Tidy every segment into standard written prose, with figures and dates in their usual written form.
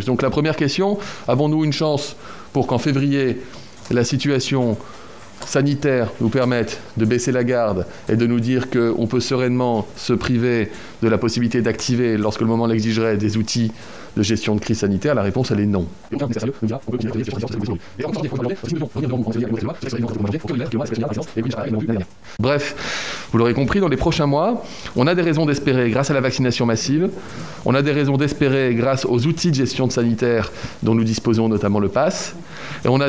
coronavirus. Donc la première question, avons-nous une chance pour qu'en février, la situation sanitaire nous permette de baisser la garde et de nous dire qu'on peut sereinement se priver de la possibilité d'activer, lorsque le moment l'exigerait, des outils de gestion de crise sanitaire? La réponse, elle est non. Bref, vous l'aurez compris, dans les prochains mois, on a des raisons d'espérer, grâce à la vaccination massive, on a des raisons d'espérer grâce aux outils de gestion sanitaire dont nous disposons, notamment le pass, et on a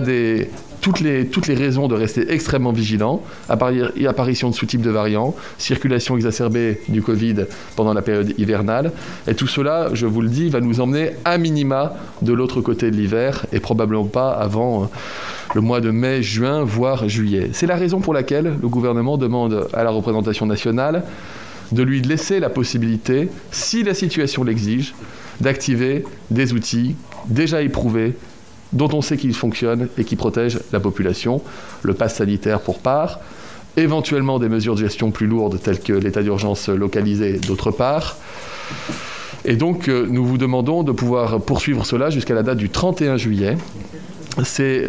toutes les raisons de rester extrêmement vigilants, apparition de sous-types de variants, circulation exacerbée du Covid pendant la période hivernale, et tout cela, je vous le dis, va nous emmener à minima de l'autre côté de l'hiver, et probablement pas avant le mois de mai, juin, voire juillet. C'est la raison pour laquelle le gouvernement demande à la représentation nationale de lui laisser la possibilité, si la situation l'exige, d'activer des outils déjà éprouvés, dont on sait qu'ils fonctionnent et qui protègent la population. Le pass sanitaire pour part, éventuellement des mesures de gestion plus lourdes telles que l'état d'urgence localisé d'autre part. Et donc nous vous demandons de pouvoir poursuivre cela jusqu'à la date du 31 juillet.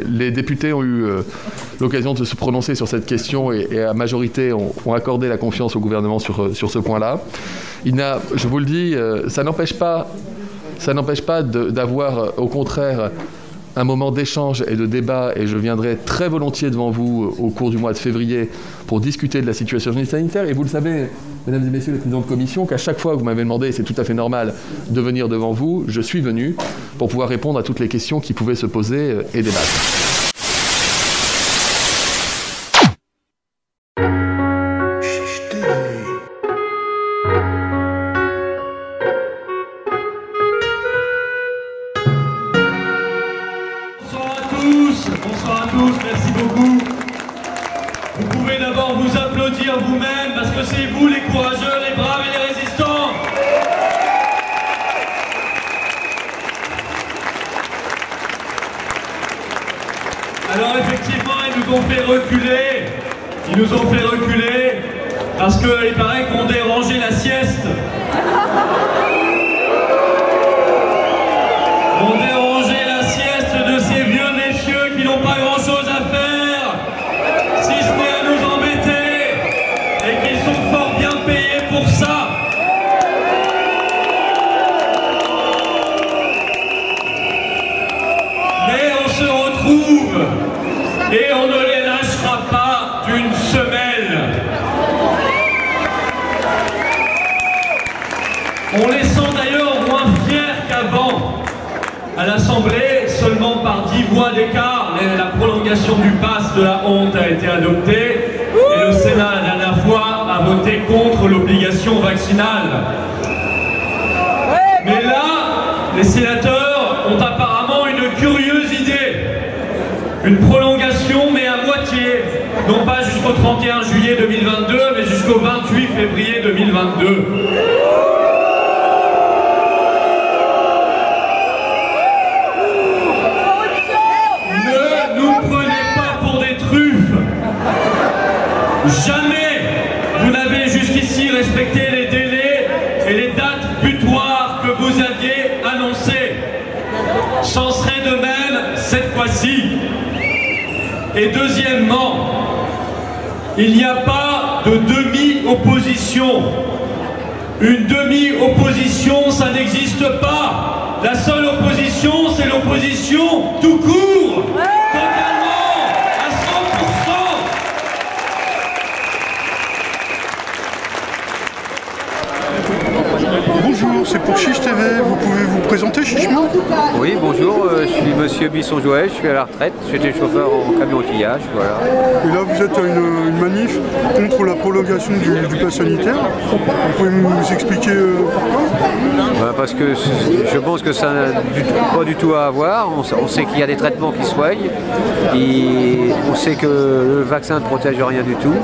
Les députés ont eu l'occasion de se prononcer sur cette question et à majorité ont accordé la confiance au gouvernement sur ce point-là. Je vous le dis, ça n'empêche pas d'avoir au contraire un moment d'échange et de débat, et je viendrai très volontiers devant vous au cours du mois de février pour discuter de la situation sanitaire. Et vous le savez, mesdames et messieurs les présidents de commission, qu'à chaque fois que vous m'avez demandé, et c'est tout à fait normal, de venir devant vous, je suis venu pour pouvoir répondre à toutes les questions qui pouvaient se poser et débattre. Bonsoir à tous, merci beaucoup. Vous pouvez d'abord vous applaudir vous-même parce que c'est vous les courageux, les braves et les résistants. Alors effectivement, ils nous ont fait reculer parce qu'il paraît qu'on dérangeait la sieste. On dérangeait la sieste de ces vieux messieurs qui n'ont pas grand-chose à faire, si ce n'est à nous embêter, et qui sont fort bien payés pour ça. Mais on se retrouve, et on ne les lâchera pas d'une semelle. On les sent d'ailleurs moins fiers qu'avant. À l'Assemblée, seulement par 10 voix d'écart, la prolongation du pass de la honte a été adoptée et le Sénat, la dernière fois, a voté contre l'obligation vaccinale. Mais là, les sénateurs ont apparemment une curieuse idée. Une prolongation, mais à moitié. Non pas jusqu'au 31 juillet 2022, mais jusqu'au 28 février 2022. Jamais vous n'avez jusqu'ici respecté les délais et les dates butoirs que vous aviez annoncées. C'en serait de même cette fois-ci. Et deuxièmement, il n'y a pas de demi-opposition. Une demi-opposition, ça n'existe pas. La seule opposition, c'est l'opposition tout court. Bonjour, c'est pour Chiche TV, vous pouvez vous présenter, Chichement? Oui, bonjour, je suis monsieur Bisson-Joël, je suis à la retraite, j'étais chauffeur en camion outillage, voilà. Et là vous êtes à une manif contre la prolongation du pass sanitaire, vous pouvez nous expliquer pourquoi? Parce que je pense que ça n'a pas du tout à avoir, on sait qu'il y a des traitements qui soignent, on sait que le vaccin ne protège rien du tout,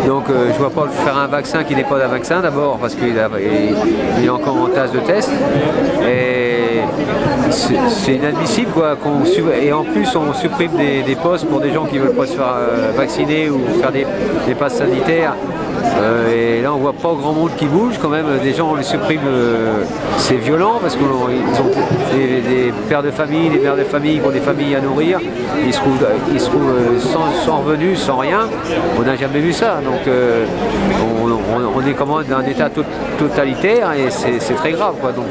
donc je ne vois pas faire un vaccin qui n'est pas un vaccin d'abord, parce qu'il est encore en tasse de test et c'est inadmissible quoi, et en plus on supprime des postes pour des gens qui ne veulent pas se faire vacciner ou faire des passes sanitaires Et là on voit pas grand monde qui bouge quand même. Des gens on les supprime, c'est violent parce qu'ils ont des pères de famille, des mères de famille qui ont des familles à nourrir. Ils se trouvent sans revenus, sans rien. On n'a jamais vu ça. Donc on est comme d'un état totalitaire et c'est très grave, quoi. Donc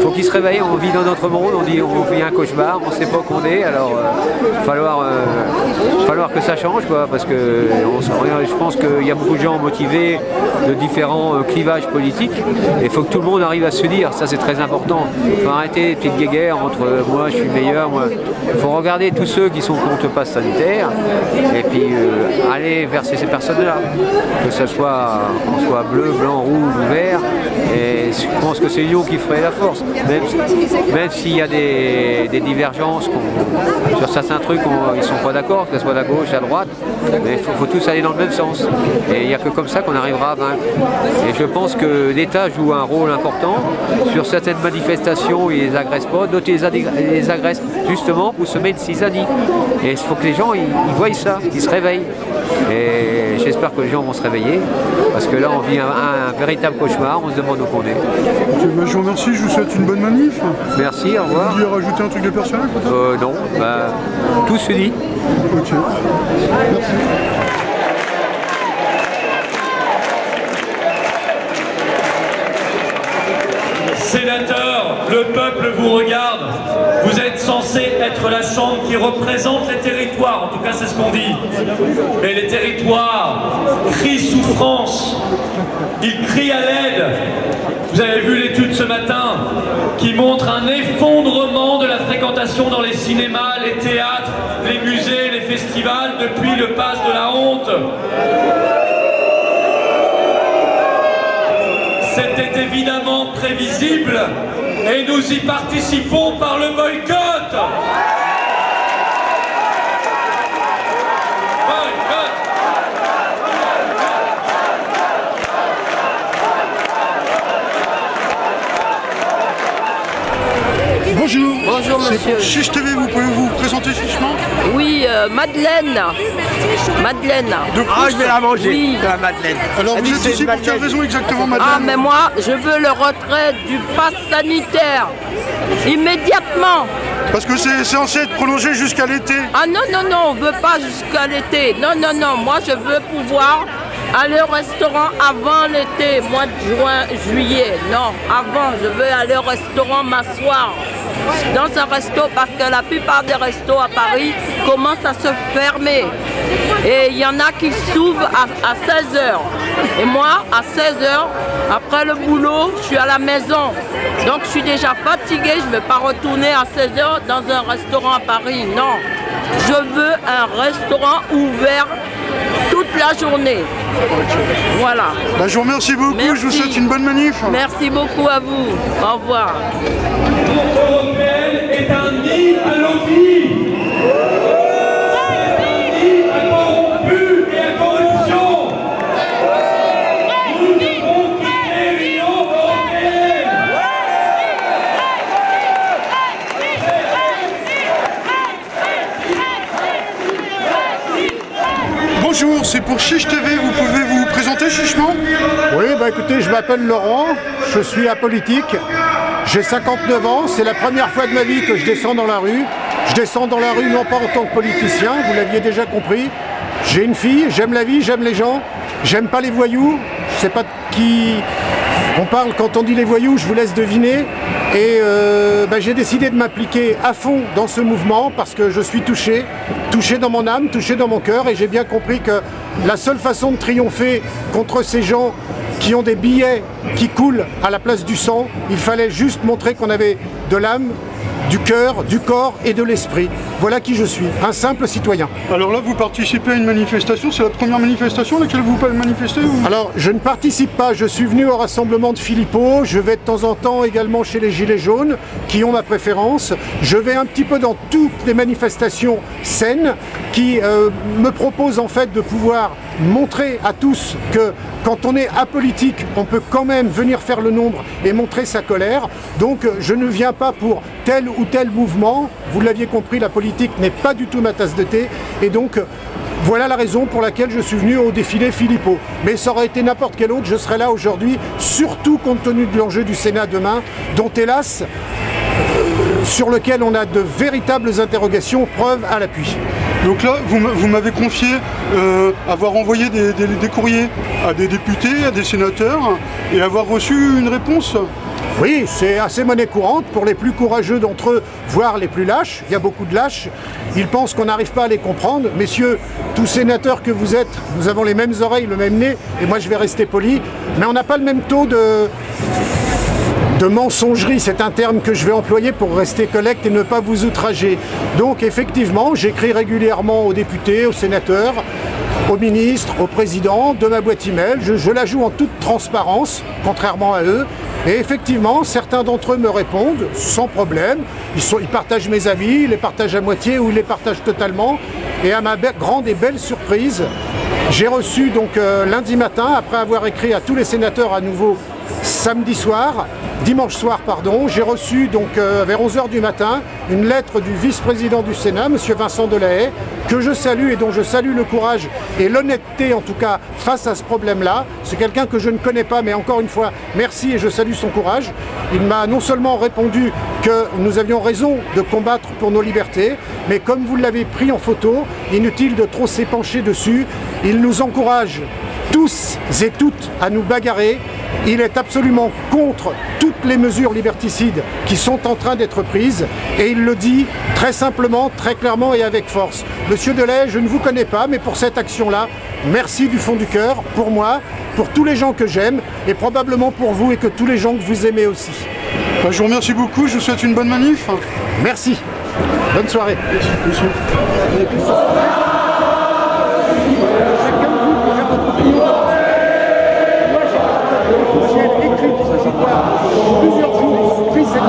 faut qu'ils se réveillent. On vit dans notre monde, on vit un cauchemar, on ne sait pas où on est. Alors falloir que ça change, quoi, parce que je pense qu'il y a beaucoup de gens motivés de différents clivages politiques. Et il faut que tout le monde arrive à se dire, ça c'est très important. Il faut arrêter les petites guéguerres entre moi je suis meilleur, moi. Il faut regarder tous ceux qui sont contre le pass sanitaire et puis aller vers ces personnes-là. Que ce soit bleu, blanc, rouge ou vert. Et je pense que c'est l'union qui ferait la force. Même s'il y a des divergences sur certains trucs, ils ne sont pas d'accord, que ce soit à gauche, à droite, mais il faut tous aller dans le même sens. Et il n'y a que comme ça qu'on arrivera à vaincre. Et je pense que l'État joue un rôle important. Sur certaines manifestations, ils les agressent pas, d'autres les agressent justement pour semer une cisanie. Et il faut que les gens ils voient ça, qu'ils se réveillent. Et j'espère que les gens vont se réveiller, parce que là on vit un véritable cauchemar, on se demande où on est. Okay, bah, je vous remercie, je vous souhaite une bonne manif. Merci, au revoir. Vous vouliez rajouter un truc de personnel peut-être? Non, tout se dit. Ok, merci. Sénateur, le peuple vous regarde. Vous êtes censé être la chambre qui représente les territoires, en tout cas c'est ce qu'on dit. Et les territoires crient souffrance, ils crient à l'aide. Vous avez vu l'étude ce matin qui montre un effondrement de la fréquentation dans les cinémas, les théâtres, les musées, les festivals depuis le pass de la honte. C'était évidemment prévisible et nous y participons par le boycott. Bonjour. Bonjour monsieur. Chiche TV, vous pouvez vous présenter chichement? Oui, Madeleine. Madeleine. Ah, je vais la manger, oui. la Madeleine. Alors vous êtes ici pour quelle raison exactement, Madeleine? Ah, mais moi, je veux le retrait du pass sanitaire. Immédiatement. Parce que c'est censé être prolongé jusqu'à l'été. Ah non, non, non, on ne veut pas jusqu'à l'été. Non, non, non, moi je veux pouvoir aller au restaurant avant l'été, mois de juin, juillet. Non, avant, je veux aller au restaurant m'asseoir dans un resto parce que la plupart des restos à Paris commencent à se fermer. Et il y en a qui s'ouvrent à 16h. Et moi, à 16h, après le boulot, je suis à la maison. Donc je suis déjà fatiguée, je ne vais pas retourner à 16h dans un restaurant à Paris. Non, je veux un restaurant ouvert toute la journée. Voilà. Bah, je vous remercie beaucoup, merci. Je vous souhaite une bonne manif. Merci beaucoup à vous. Au revoir. L'Union européenne est un nid à lobby. Un nid à corrompus et à corruption. Nous devons quitter l'Union européenne. Bonjour, c'est pour Chiche TV, vous pouvez vous présenter chichement? Oui, bah écoutez, je m'appelle Laurent, je suis apolitique, j'ai 59 ans, c'est la première fois de ma vie que je descends dans la rue. Je descends dans la rue non pas en tant que politicien, vous l'aviez déjà compris. J'ai une fille, j'aime la vie, j'aime les gens, j'aime pas les voyous, je sais pas de qui on parle quand on dit les voyous, je vous laisse deviner. Et j'ai décidé de m'impliquer à fond dans ce mouvement parce que je suis touché dans mon âme, touché dans mon cœur, et j'ai bien compris que la seule façon de triompher contre ces gens qui ont des billets qui coulent à la place du sang, il fallait juste montrer qu'on avait de l'âme, du cœur, du corps et de l'esprit. Voilà qui je suis, un simple citoyen. Alors là, vous participez à une manifestation, c'est la première manifestation à laquelle vous manifestez ou... Alors, je ne participe pas, je suis venu au rassemblement de Philippot, je vais de temps en temps également chez les Gilets jaunes, qui ont ma préférence. Je vais un petit peu dans toutes les manifestations saines, qui me proposent en fait de pouvoir montrer à tous que quand on est apolitique, on peut quand même venir faire le nombre et montrer sa colère. Donc je ne viens pas pour tel ou tel mouvement. Vous l'aviez compris, la politique n'est pas du tout ma tasse de thé. Et donc Voilà la raison pour laquelle je suis venu au défilé Philippot. Mais ça aurait été n'importe quel autre, je serais là aujourd'hui, surtout compte tenu de l'enjeu du Sénat demain, dont hélas, sur lequel on a de véritables interrogations, preuves à l'appui. Donc là, vous m'avez confié avoir envoyé des courriers à des députés, à des sénateurs, et avoir reçu une réponse. Oui, c'est assez monnaie courante pour les plus courageux d'entre eux, voire les plus lâches. Il y a beaucoup de lâches. Ils pensent qu'on n'arrive pas à les comprendre. Messieurs, tous sénateurs que vous êtes, nous avons les mêmes oreilles, le même nez, et moi je vais rester poli, mais on n'a pas le même taux de mensonger, c'est un terme que je vais employer pour rester correct et ne pas vous outrager. Donc effectivement, j'écris régulièrement aux députés, aux sénateurs, aux ministres, au président de ma boîte email. Je la joue en toute transparence, contrairement à eux. Et effectivement, certains d'entre eux me répondent sans problème. Ils partagent mes avis, ils les partagent à moitié ou ils les partagent totalement. Et à ma grande et belle surprise, j'ai reçu donc lundi matin, après avoir écrit à tous les sénateurs à nouveau dimanche soir, pardon, j'ai reçu donc vers 11h du matin une lettre du vice-président du Sénat, M. Vincent Delahaye, que je salue et dont je salue le courage et l'honnêteté en tout cas face à ce problème-là. C'est quelqu'un que je ne connais pas, mais encore une fois, merci et je salue son courage. Il m'a non seulement répondu que nous avions raison de combattre pour nos libertés, mais comme vous l'avez pris en photo, inutile de trop s'épancher dessus, il nous encourage tous et toutes à nous bagarrer. Il est absolument contre toutes les mesures liberticides qui sont en train d'être prises et il le dit très simplement, très clairement et avec force. Monsieur Delahaye, je ne vous connais pas, mais pour cette action-là, merci du fond du cœur, pour moi, pour tous les gens que j'aime et probablement pour vous et que tous les gens que vous aimez aussi. Je vous remercie beaucoup, je vous souhaite une bonne manif. Merci. Bonne soirée. Merci. Plusieurs jours, pris cette